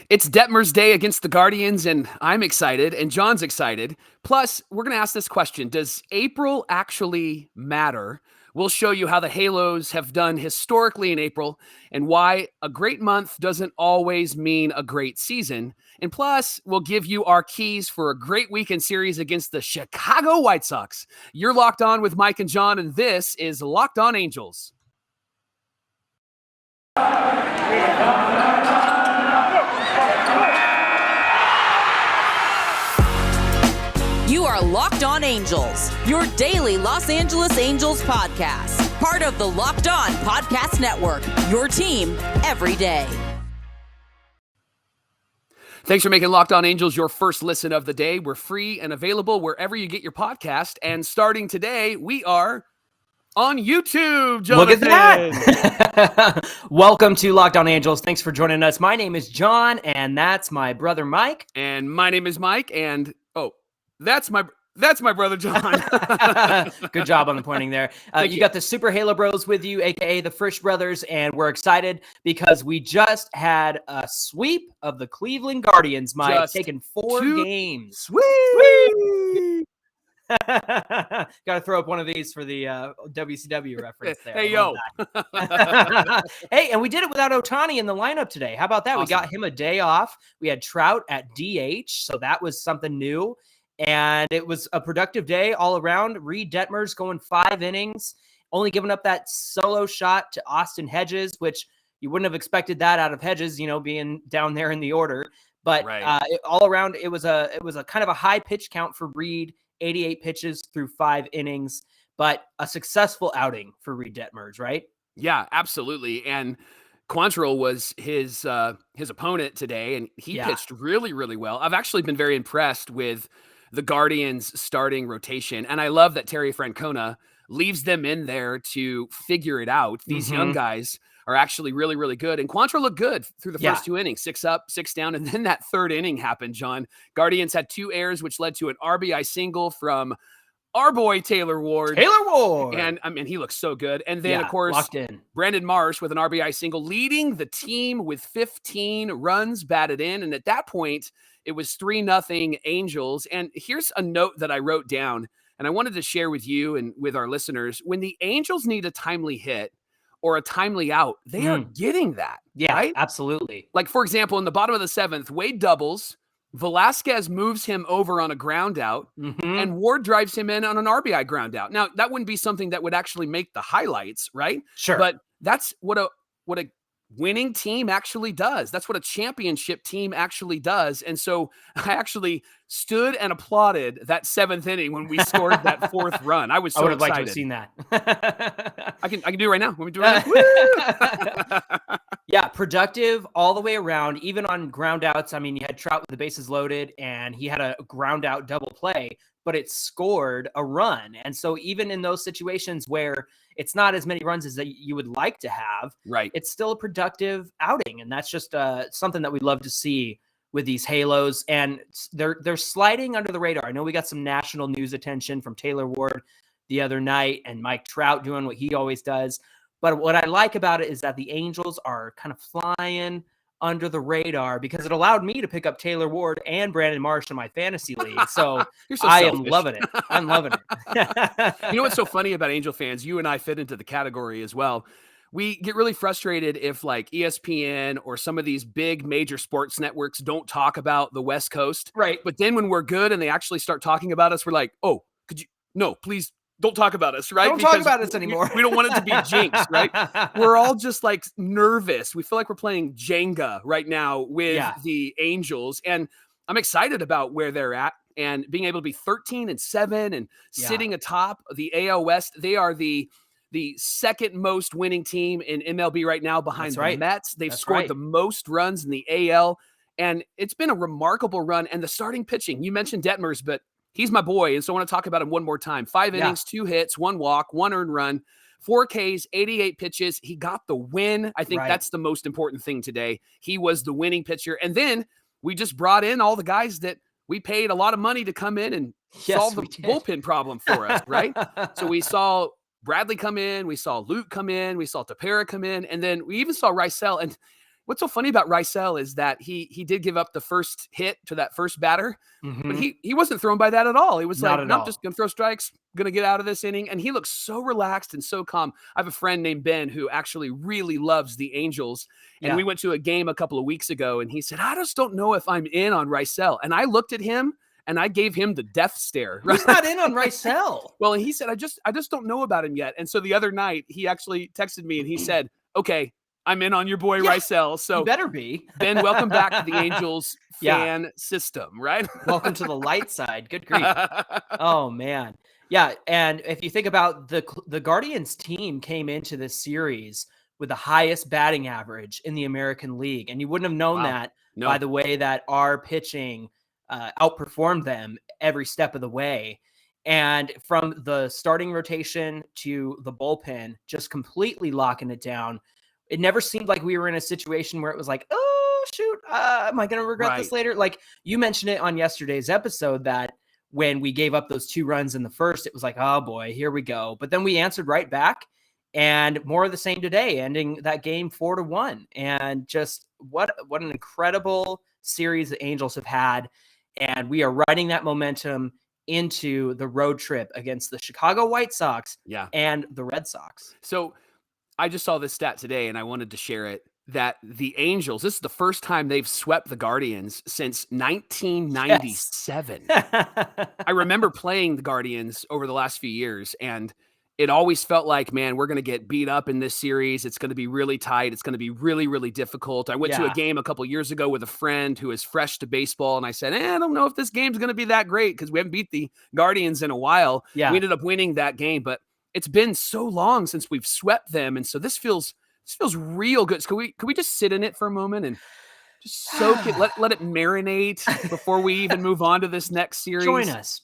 It's Detmers Day against the Guardians, and I'm excited, and John's excited. Plus, we're going to ask this question: does April actually matter? We'll show you how the Halos have done historically in April and why a great month doesn't always mean a great season. And plus, we'll give you our keys for a great weekend series against the Chicago White Sox. You're locked on with Mike and John, and this is Locked On Angels. You are Locked On Angels, your daily Los Angeles Angels podcast. Part of the Locked On Podcast Network, your team every day. Thanks for making Locked On Angels your first listen of the day. We're free and available wherever you get your podcast. And starting today, we are on YouTube, Jonathan. Look at that. Welcome to Locked On Angels. Thanks for joining us. My name is John, and that's my brother Mike. And my name is Mike, and that's my brother John. Good job on the pointing there. You got the Super Halo Bros with you, aka the Frisch Brothers, and we're excited because we just had a sweep of the Cleveland Guardians, Mike, taking 4 games. Sweet. Got to throw up one of these for the WCW reference there. Hey, yo. Hey, and we did it without Ohtani in the lineup today. How about that? Awesome. We got him a day off. We had Trout at DH, so that was something new. And it was a productive day all around. Reid Detmers going 5 innings, only giving up that solo shot to Austin Hedges, which you wouldn't have expected that out of Hedges, being down there in the order. But all around, it was a kind of a high pitch count for Reid, 88 pitches through 5 innings, but a successful outing for Reid Detmers, right? Yeah, absolutely. And Quantrill was his opponent today, and he pitched really, really well. I've actually been very impressed with the Guardians starting rotation. And I love that Terry Francona leaves them in there to figure it out. These young guys are actually really, really good. And Quantrill looked good through the first 2 innings, 6 up, 6 down. And then that 3rd inning happened, John. Guardians had 2 errors, which led to an RBI single from our boy Taylor Ward. And I mean, he looks so good. And then, of course, Brandon Marsh with an RBI single, leading the team with 15 runs batted in. And at that point, it was 3-0 Angels. And here's a note that I wrote down, and I wanted to share with you and with our listeners. When the Angels need a timely hit or a timely out, they are getting that. Yeah, right? Absolutely. Like, for example, in the bottom of the 7th, Wade doubles, Velasquez moves him over on a ground out, and Ward drives him in on an RBI ground out. Now, that wouldn't be something that would actually make the highlights, right? Sure. But that's what a winning team actually does. That's what a championship team actually does. And so I actually stood and applauded that 7th inning when we scored that 4th run. I was so excited. I would have liked to have seen that. I can do it right now. Let me do it right now. Yeah, productive all the way around, even on ground outs. I mean, you had Trout with the bases loaded, and he had a ground out double play, but it scored a run. And so even in those situations where it's not as many runs as that you would like to have, right, it's still a productive outing. And that's just something that we love to see with these Halos. And they're sliding under the radar. I know we got some national news attention from Taylor Ward the other night and Mike Trout doing what he always does. But what I like about it is that the Angels are kind of flying under the radar because it allowed me to pick up Taylor Ward and Brandon Marsh in my fantasy league. So, I am loving it. I'm loving it. You know what's so funny about Angel fans? You and I fit into the category as well. We get really frustrated if like ESPN or some of these big major sports networks don't talk about the West Coast. Right. But then when we're good and they actually start talking about us, we're like, oh, no, please don't talk about us, right? Don't talk about us anymore. We don't want it to be jinxed, right? We're all just like nervous. We feel like we're playing Jenga right now with the Angels. And I'm excited about where they're at and being able to be 13-7 and sitting atop the AL West. They are the 2nd most winning team in MLB right now behind the Mets. They've scored the most runs in the AL. And it's been a remarkable run. And the starting pitching, you mentioned Detmers, but he's my boy, and so I want to talk about him one more time. 5 innings, 2 hits, 1 walk, 1 earned run, 4 Ks, 88 pitches. He got the win. I think that's the most important thing today. He was the winning pitcher. And then we just brought in all the guys that we paid a lot of money to come in and solve the bullpen problem for us, right? So we saw Bradley come in, we saw Luke come in, we saw Tepera come in, and then we even saw Rysel. And what's so funny about Rysel is that he did give up the first hit to that first batter, but he wasn't thrown by that at all. He was Not like, at "No, I'm all. just gonna throw strikes, gonna get out of this inning." And he looks so relaxed and so calm. I have a friend named Ben who actually really loves the Angels, and we went to a game a couple of weeks ago, and he said, "I just don't know if I'm in on Rysel." And I looked at him and I gave him the death stare. Who's not in on Rysel? Well, and he said, I just don't know about him yet. And so the other night he actually texted me and he said, "Okay, I'm in on your boy Rysel." So you better be. Ben, welcome back to the Angels fan system, right? Welcome to the light side. Good grief. Oh man. Yeah, and if you think about the Guardians team came into this series with the highest batting average in the American League, and you wouldn't have known that by the way that our pitching outperformed them every step of the way. And from the starting rotation to the bullpen, just completely locking it down. It never seemed like we were in a situation where it was like, oh, shoot, am I going to regret this later? Like you mentioned it on yesterday's episode that when we gave up those 2 runs in the first, it was like, oh boy, here we go. But then we answered right back, and more of the same today, ending that game 4-1. And just what an incredible series the Angels have had. And we are riding that momentum into the road trip against the Chicago White Sox and the Red Sox. So I just saw this stat today and I wanted to share it, that the Angels, this is the first time they've swept the Guardians since 1997. I remember playing the Guardians over the last few years, and it always felt like, man, we're going to get beat up in this series. It's going to be really tight. It's going to be really, really difficult. I went to a game a couple of years ago with a friend who is fresh to baseball, and I said, I don't know if this game's going to be that great because we haven't beat the Guardians in a while. We ended up winning that game, but it's been so long since we've swept them, and so this feels real good. So can we just sit in it for a moment and just soak it, let it marinate before we even move on to this next series? Join us.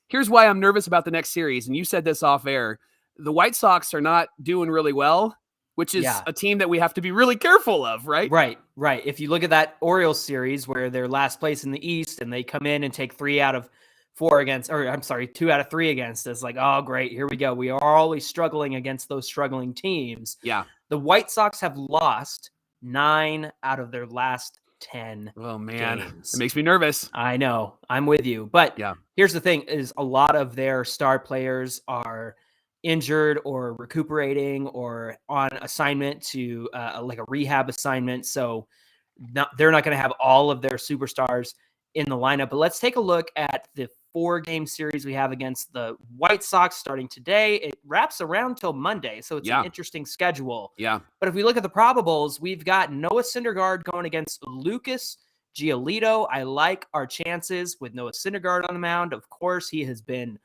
Here's why I'm nervous about the next series, and you said this off air. The White Sox are not doing really well, which is a team that we have to be really careful of, right? Right. If you look at that Orioles series where they're last place in the East and they come in and take 2 out of 3 against us, like, oh, great, here we go. We are always struggling against those struggling teams. Yeah. The White Sox have lost 9 out of their last 10 games. It makes me nervous. I know. I'm with you. But here's the thing is a lot of their star players are injured or recuperating or on assignment to like a rehab assignment. So they're not going to have all of their superstars in the lineup. But let's take a look at the 4-game series we have against the White Sox starting today. It wraps around till Monday, so it's an interesting schedule. But if we look at the probables, we've got Noah Syndergaard going against Lucas Giolito. I like our chances with Noah Syndergaard on the mound. Of course, he has been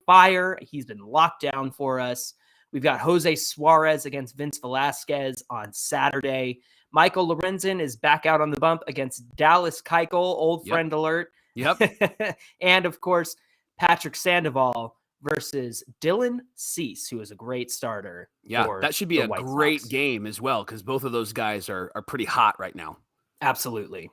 fire. He's been locked down for us. We've got Jose Suarez against Vince Velasquez on Saturday. Michael Lorenzen is back out on the bump against Dallas Keuchel, old friend alert. And of course, Patrick Sandoval versus Dylan Cease, who is a great starter. That should be a great game as well, because both of those guys are pretty hot right now. Absolutely.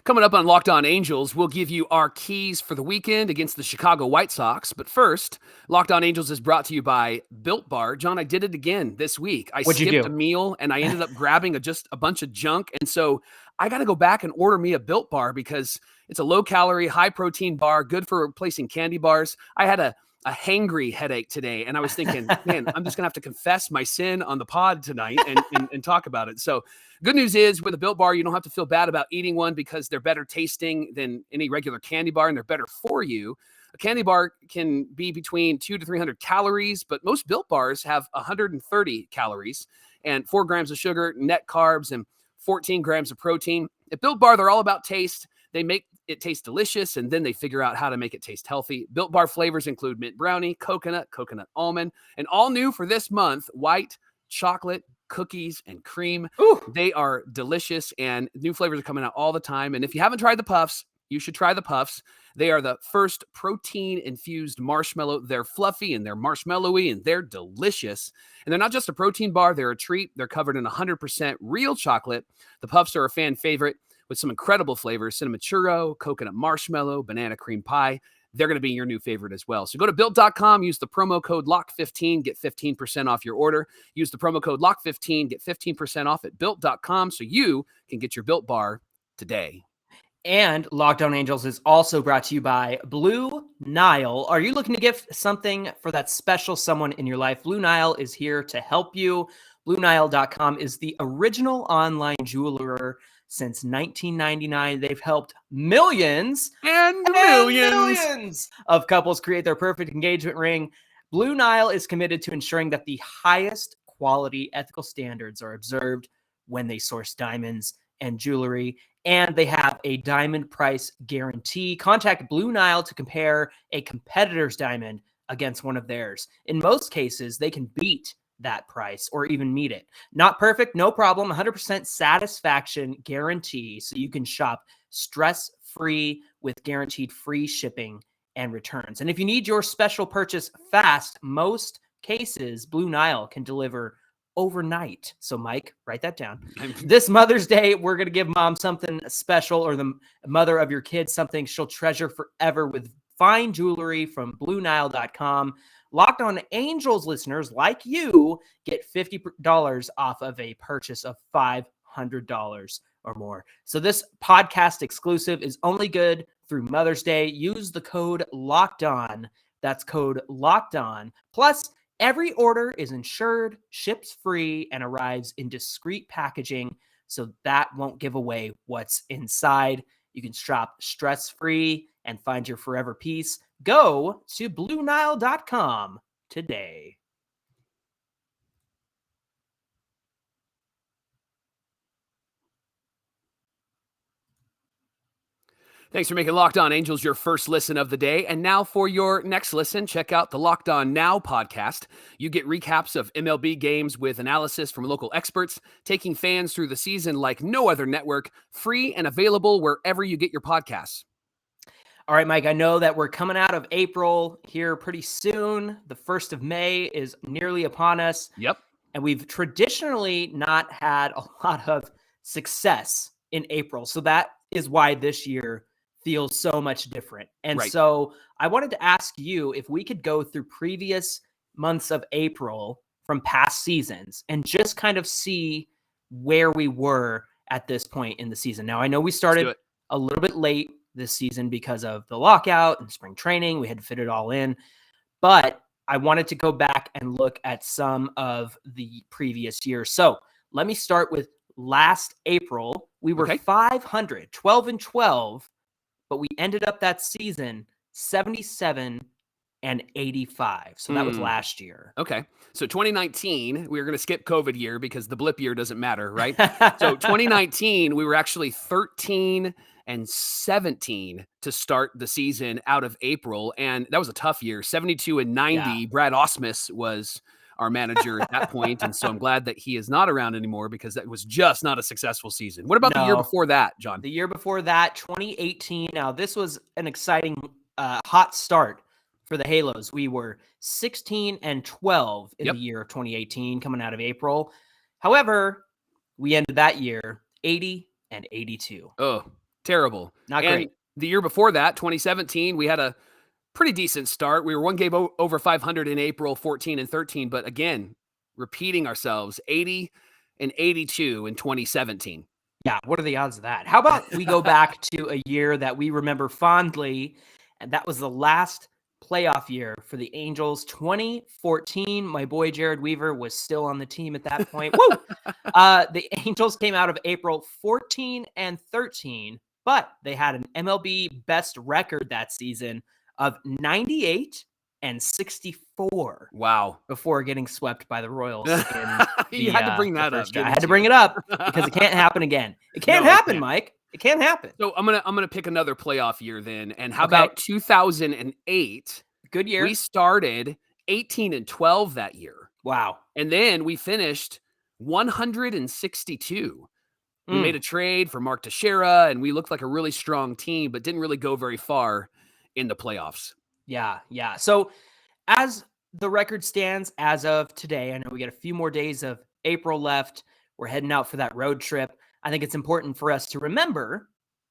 Coming up on Locked On Angels, we'll give you our keys for the weekend against the Chicago White Sox. But first, Locked On Angels is brought to you by Built Bar. John, I did it again this week. I skipped a meal, and I ended up grabbing just a bunch of junk. And so I got to go back and order me a Built Bar because it's a low-calorie, high-protein bar, good for replacing candy bars. I had a hangry headache today, and I was thinking, man, I'm just going to have to confess my sin on the pod tonight and talk about it. So good news is with a Built Bar, you don't have to feel bad about eating one because they're better tasting than any regular candy bar, and they're better for you. A candy bar can be between 200 to 300 calories, but most Built Bars have 130 calories and 4 grams of sugar, net carbs, and 14 grams of protein. At Built Bar, they're all about taste. They make it taste delicious, and then they figure out how to make it taste healthy. Built Bar flavors include mint brownie, coconut almond, and all new for this month, white chocolate, cookies, and cream. Ooh. They are delicious, and new flavors are coming out all the time. And if you haven't tried the Puffs, you should try the Puffs. They are the first protein-infused marshmallow. They're fluffy, and they're marshmallowy, and they're delicious. And they're not just a protein bar. They're a treat. They're covered in 100% real chocolate. The Puffs are a fan favorite. with some incredible flavors: cinnamon churro, coconut marshmallow, banana cream pie. They're going to be your new favorite as well. So go to built.com, use the promo code LOCK15, get 15% off your order. Use the promo code LOCK15, get 15% off at built.com so you can get your Built Bar today. And Locked On Angels is also brought to you by Blue Nile. Are you looking to gift something for that special someone in your life? Blue Nile is here to help you. BlueNile.com is the original online jeweler since 1999. They've helped millions and millions of couples create their perfect engagement ring. Blue Nile is committed to ensuring that the highest quality ethical standards are observed when they source diamonds and jewelry, and they have a diamond price guarantee. Contact Blue Nile to compare a competitor's diamond against one of theirs. In most cases, they can beat that price or even meet it. Not perfect, no problem. 100% satisfaction guarantee, so you can shop stress-free with guaranteed free shipping and returns. And if you need your special purchase fast, most cases Blue Nile can deliver overnight. So Mike, write that down. This Mother's Day, we're going to give mom something special, or the mother of your kids something she'll treasure forever with fine jewelry from BlueNile.com. Locked On Angels listeners like you get $50 off of a purchase of $500 or more. So this podcast exclusive is only good through Mother's Day. Use the code Locked On. That's code Locked On. Plus, every order is insured, ships free, and arrives in discreet packaging, so that won't give away what's inside. You can shop stress-free and find your forever piece. Go to BlueNile.com today. Thanks for making Locked On Angels your first listen of the day. And now for your next listen, check out the Locked On Now podcast. You get recaps of MLB games with analysis from local experts, taking fans through the season like no other network, free and available wherever you get your podcasts. All right, Mike, I know that we're coming out of April here pretty soon. The 1st of May is nearly upon us. Yep. And we've traditionally not had a lot of success in April. So that is why this year feels so much different. And Right. So I wanted to ask you if we could go through previous months of April from past seasons and just kind of see where we were at this point in the season. Now, I know we started a little bit late this season because of the lockout and spring training. We had to fit it all in. But I wanted to go back and look at some of the previous years. So let me start with last April. We were 500, 12-12. But we ended up that season 77 and 85. So that was last year. Okay. So 2019, we were going to skip COVID year because the blip year doesn't matter, right? So 2019, we were actually 13 and 17 to start the season out of April. And that was a tough year. 72 and 90. Yeah. Brad Ausmus was our manager at that point. And so I'm glad that he is not around anymore because that was just not a successful season. What about the year before that, John? The year before that, 2018. Now, this was an exciting, hot start for the Halos. We were 16 and 12 in the year of 2018, coming out of April. However, we ended that year 80 and 82. Oh, terrible. Not great. The year before that, 2017, we had a pretty decent start. We were one game over 500 in April, 14 and 13. But again, repeating ourselves, 80 and 82 in 2017. Yeah, what are the odds of that? How about we go back to a year that we remember fondly, and that was the last playoff year for the Angels, 2014. My boy Jared Weaver was still on the team at that point. Woo! The Angels came out of April 14 and 13, but they had an MLB best record that season of 98 and 64. Wow. Before getting swept by the Royals. You had to bring that up. I had to bring it up because it can't happen again. It can't happen, Mike. It can't happen. So I'm gonna pick another playoff year then. And how about 2008? Good year. We started 18 and 12 that year. Wow. And then we finished 162. We made a trade for Mark Teixeira, and we looked like a really strong team, but didn't really go very far in the playoffs. Yeah. So as the record stands as of today, I know we got a few more days of April left. We're heading out for that road trip. I think it's important for us to remember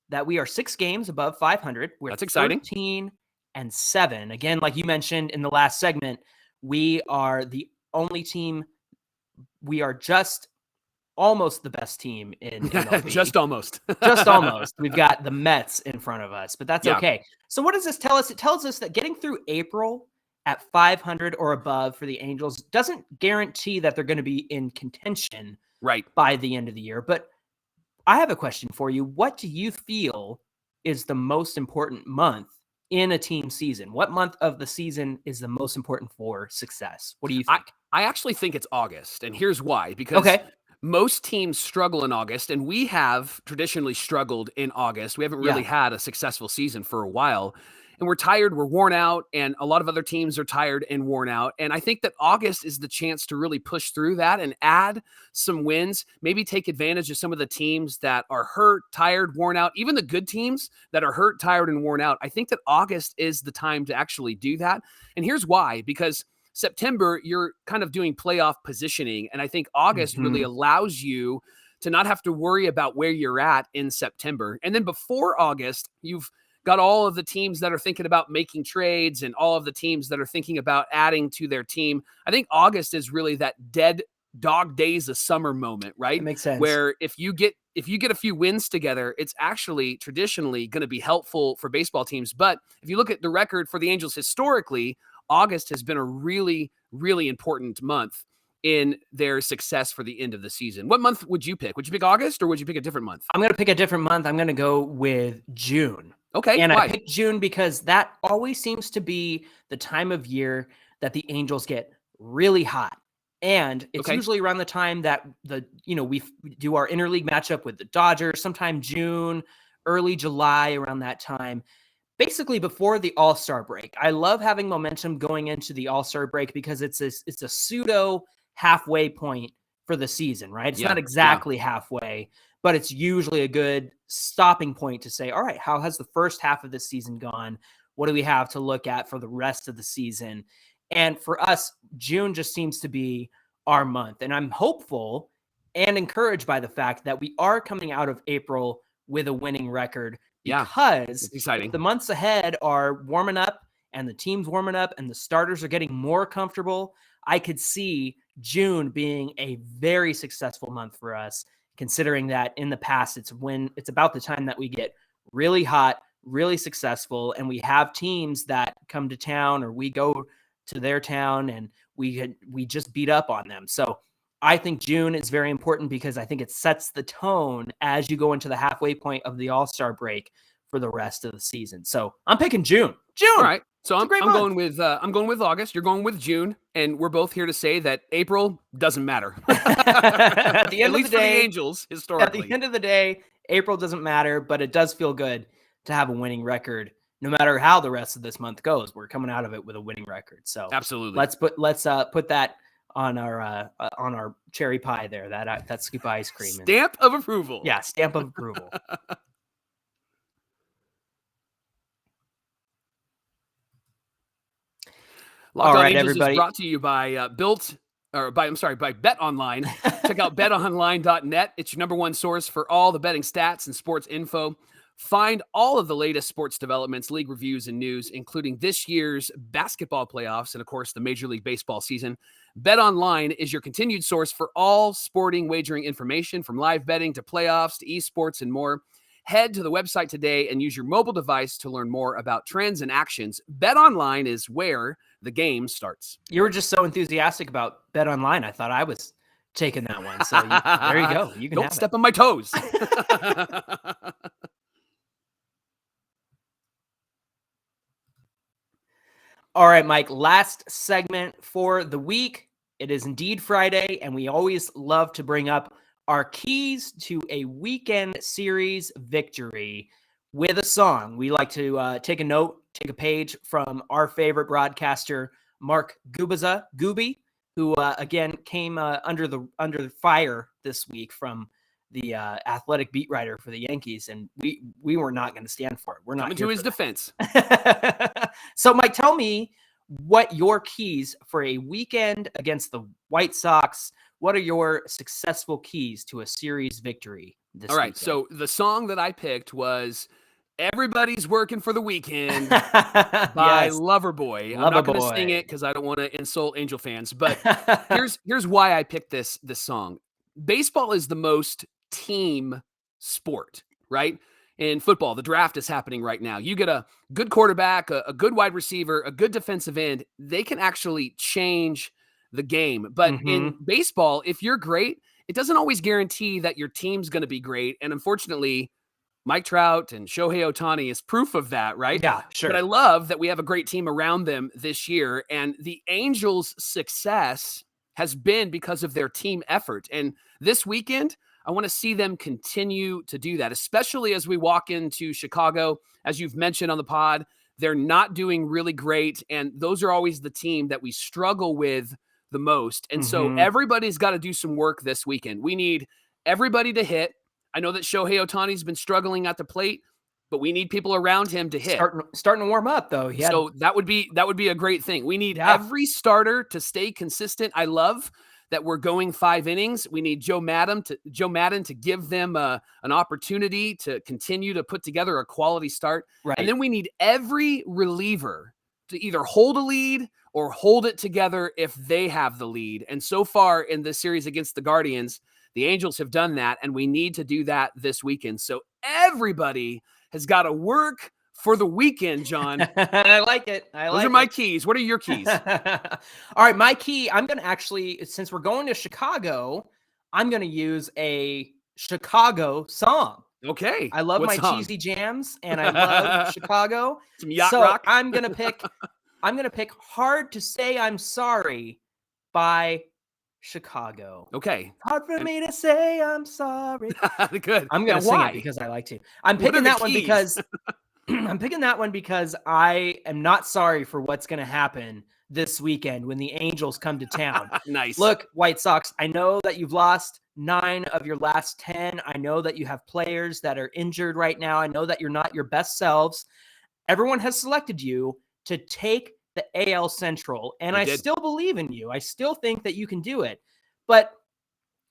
that we are 6 games above 500. We're That's exciting. 13-7. Again, like you mentioned in the last segment, we are the only team. We are just almost the best team in MLB. Just almost. Just almost. We've got the Mets in front of us, but that's okay. So what does this tell us? It tells us that getting through April at 500 or above for the Angels doesn't guarantee that they're going to be in contention by the end of the year. But I have a question for you. What do you feel is the most important month in a team season? What month of the season is the most important for success? What do you think? I actually think it's August, and here's why. Because most teams struggle in August, and we have traditionally struggled in August. We haven't really had a successful season for a while, and we're tired, we're worn out, and a lot of other teams are tired and worn out. And I think that August is the chance to really push through that and add some wins, maybe take advantage of some of the teams that are hurt, tired, worn out, even the good teams that are hurt, tired, and worn out. I think that August is the time to actually do that. And here's why, because September, you're kind of doing playoff positioning. And I think August really allows you to not have to worry about where you're at in September. And then before August, you've got all of the teams that are thinking about making trades and all of the teams that are thinking about adding to their team. I think August is really that dead dog days of summer moment, right? That makes sense. Where if you get a few wins together, it's actually traditionally going to be helpful for baseball teams. But if you look at the record for the Angels historically, August has been a really, really important month in their success for the end of the season. What month would you pick? Would you pick August or would you pick a different month? I'm going to pick a different month. I'm going to go with June. Okay. And why? I picked June because that always seems to be the time of year that the Angels get really hot. And it's usually around the time that we do our interleague matchup with the Dodgers, sometime June, early July, around that time. Basically before the All-Star break. I love having momentum going into the All-Star break because it's a pseudo halfway point for the season, right? It's not exactly halfway, but it's usually a good stopping point to say, all right, how has the first half of the season gone? What do we have to look at for the rest of the season? And for us, June just seems to be our month. And I'm hopeful and encouraged by the fact that we are coming out of April with a winning record. Because if the months ahead are warming up and the team's warming up and the starters are getting more comfortable, I could see June being a very successful month for us, considering that in the past, it's about the time that we get really hot, really successful, and we have teams that come to town or we go to their town and we just beat up on them. So I think June is very important because I think it sets the tone as you go into the halfway point of the All-Star break for the rest of the season. So I'm picking June. All right. So I'm going with August. You're going with June, and we're both here to say that April doesn't matter. At the end of the day, for the Angels, historically. At the end of the day, April doesn't matter, but it does feel good to have a winning record. No matter how the rest of this month goes, we're coming out of it with a winning record. So absolutely, let's put that on our cherry pie there, that scoop of ice cream. Stamp of approval. Yeah, stamp of approval. Locked On Angels everybody. Is brought to you by BetOnline. Check out betonline.net. It's your number one source for all the betting stats and sports info. Find all of the latest sports developments, league reviews, and news, including this year's basketball playoffs and, of course, the Major League Baseball season. BetOnline is your continued source for all sporting wagering information, from live betting to playoffs to esports and more. Head to the website today and use your mobile device to learn more about trends and actions. BetOnline is where the game starts. You were just so enthusiastic about BetOnline. I thought I was taking that one. So there you go. You can Don't step on my toes. All right, Mike, last segment for the week. It is indeed Friday, and we always love to bring up our keys to a weekend series victory with a song. We like to take a page from our favorite broadcaster, Mark Gooby, who again came under fire this week from the athletic beat writer for the Yankees, and we were not going to stand for it. We're not coming to his defense. So, Mike, tell me what your keys for a weekend against the White Sox. What are your successful keys to a series victory this All right, weekend. so the song that I picked was "Everybody's Working for the Weekend" by Yes. Loverboy. I'm not gonna sing it because I don't wanna insult Angel fans, but here's why I picked this song. Baseball is the most team sport, right? In football, the draft is happening right now. You get a good quarterback, a good wide receiver, a good defensive end, they can actually change the game. But in Mhm. baseball, if you're great, it doesn't always guarantee that your team's gonna be great, and unfortunately, Mike Trout and Shohei Ohtani is proof of that, right? Yeah, But I sure. love that we have a great team around them this year, and the Angels' success has been because of their team effort. And this weekend, I want to see them continue to do that, especially as we walk into Chicago. As you've mentioned on the pod, they're not doing really great, and those are always the team that we struggle with the most. And so Mhm. everybody's got to do some work this weekend. We need everybody to hit. I know that Shohei Ohtani's been struggling at the plate, but we need people around him to hit. Starting to warm up though. He had So that would be a great thing. We need Yeah. every starter to stay consistent. I love that we're going 5 innings. We need Joe Madden to give them an opportunity to continue to put together a quality start. And Right. then we need every reliever to either hold a lead or hold it together if they have the lead. And so far in this series against the Guardians, the Angels have done that, and we need to do that this weekend. So everybody has got to work for the weekend, John. I like it. Those are my keys. What are your keys? All right, my key, I'm going to actually, since we're going to Chicago, I'm going to use a Chicago song. Okay. I love What my song? cheesy jams and I love Chicago. Some yacht So rock? I'm going to pick Hard to Say I'm Sorry by Chicago. Okay. Hard for me to say I'm sorry. Good. I'm Now, going to sing it why? because I like to. I'm What are picking the that one keys? because I'm picking that one because I am not sorry for what's going to happen this weekend when the Angels come to town. Nice. Look, White Sox, I know that you've lost 9 of your last 10. I know that you have players that are injured right now. I know that you're not your best selves. Everyone has selected you to take the AL Central, and They I did. still believe in you. I still think that you can do it. But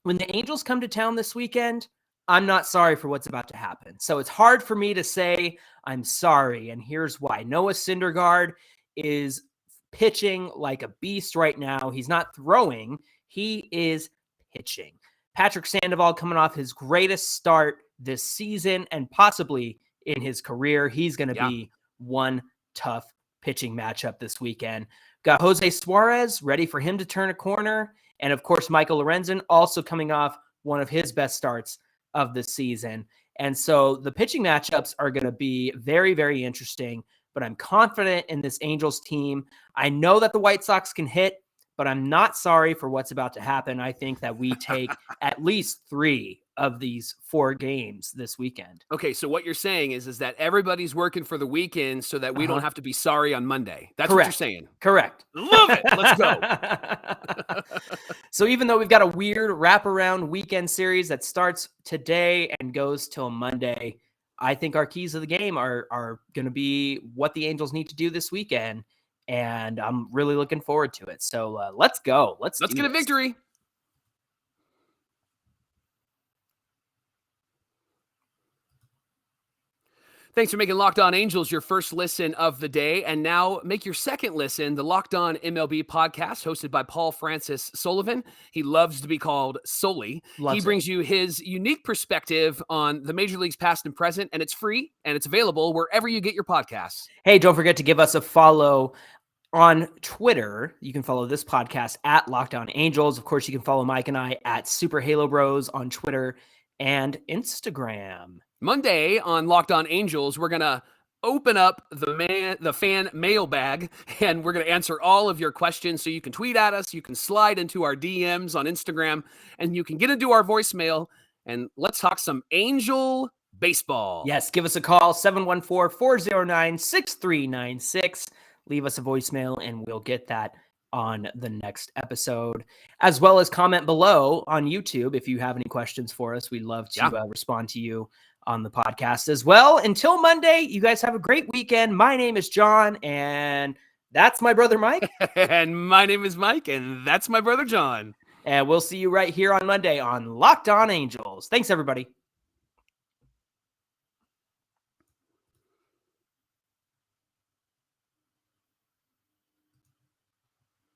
when the Angels come to town this weekend, I'm not sorry for what's about to happen. So it's hard for me to say I'm sorry, and here's why. Noah Syndergaard is pitching like a beast right now. He's not throwing, he is pitching. Patrick Sandoval coming off his greatest start this season and possibly in his career. He's going to be one tough pitching matchup this weekend. Got Jose Suarez ready for him to turn a corner. And of course, Michael Lorenzen also coming off one of his best starts of the season. And so the pitching matchups are going to be very, very interesting, but I'm confident in this Angels team. I know that the White Sox can hit, but I'm not sorry for what's about to happen. I think that we take at least 3 of these 4 games this weekend. Okay, so what you're saying is that everybody's working for the weekend so that we don't have to be sorry on Monday. That's Correct. what you're saying. Correct. Love it. Let's go. So even though we've got a weird wraparound weekend series that starts today and goes till Monday, I think our keys of the game are going to be what the Angels need to do this weekend, and I'm really looking forward to it. So let's go. Let's get a victory. Thanks for making Locked On Angels your first listen of the day. And now make your second listen, the Locked On MLB podcast hosted by Paul Francis Sullivan. He loves to be called Sully. He brings you his unique perspective on the major leagues past and present, and it's free and it's available wherever you get your podcasts. Hey, don't forget to give us a follow on Twitter. You can follow this podcast at Locked On Angels. Of course, you can follow Mike and I at Super Halo Bros on Twitter and Instagram. Monday on Locked On Angels, we're going to open up the fan mailbag, and we're going to answer all of your questions. So you can tweet at us, you can slide into our DMs on Instagram, and you can get into our voicemail, and let's talk some Angel baseball. Yes, give us a call, 714-409-6396. Leave us a voicemail, and we'll get that on the next episode, as well as comment below on YouTube if you have any questions for us. We'd love to respond to you on the podcast as well. Until Monday, you guys have a great weekend. My name is John, and that's my brother Mike. And my name is Mike, and that's my brother John. And we'll see you right here on Monday on Locked On Angels. Thanks, everybody.